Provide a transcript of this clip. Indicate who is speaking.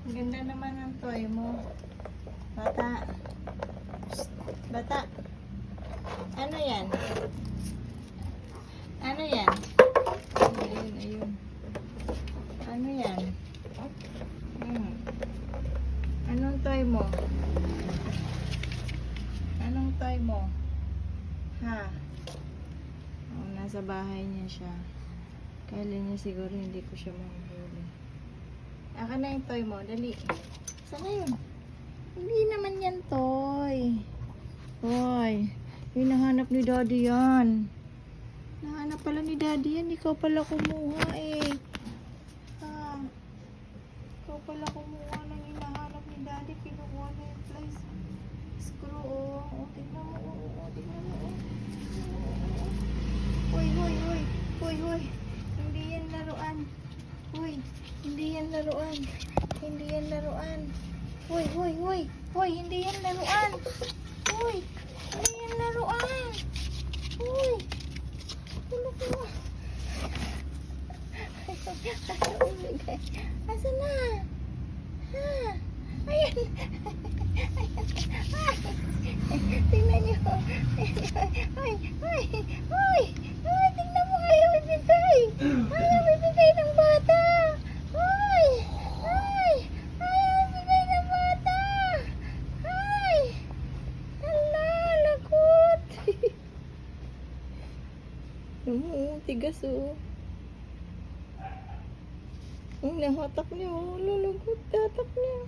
Speaker 1: Ang ganda naman ng toy mo. Bata. Psst, bata. Ano yan? Ano yan? Ayun, ayun. Ano yan? Anong toy mo? Anong toy mo? Ha? Oh, nasa bahay niya siya. Kala niya siguro hindi ko siya mahuhuli. Aka na yung toy mo. Dali. Saan na yun? Hindi naman yan toy. Toy. Hinahanap ni daddy yan. Nahanap pala ni daddy yan. Ikaw pala kumuha eh. Ha? Ikaw pala kumuha ng hinahanap ni daddy. Pinukuha na yung flies. Screw oh. Oh, tignan mo. Oh, tignan mo. Hoy, hoy, hoy. Hoy, hoy. Hindi yan laruan. Hoy. Hindi yan laruan. Hindi yan laruan. Hoy, hoy, hoy. Hoy, hindi yan laruan. Hoy. Hindi yan laruan. Hoy. Tulog mo. Asa na? Ha? Ayan. Tingnan nyo. Ay, ay, ay. Ay, tingnan mo. Ayaw ibigay. Ayaw ibigay ng bata. Ay, ay. Ayaw ibigay ng bata. Ay. Hala, lagot. Tigas oh. Nahatak niya oh. Lalagot. Tatak niya.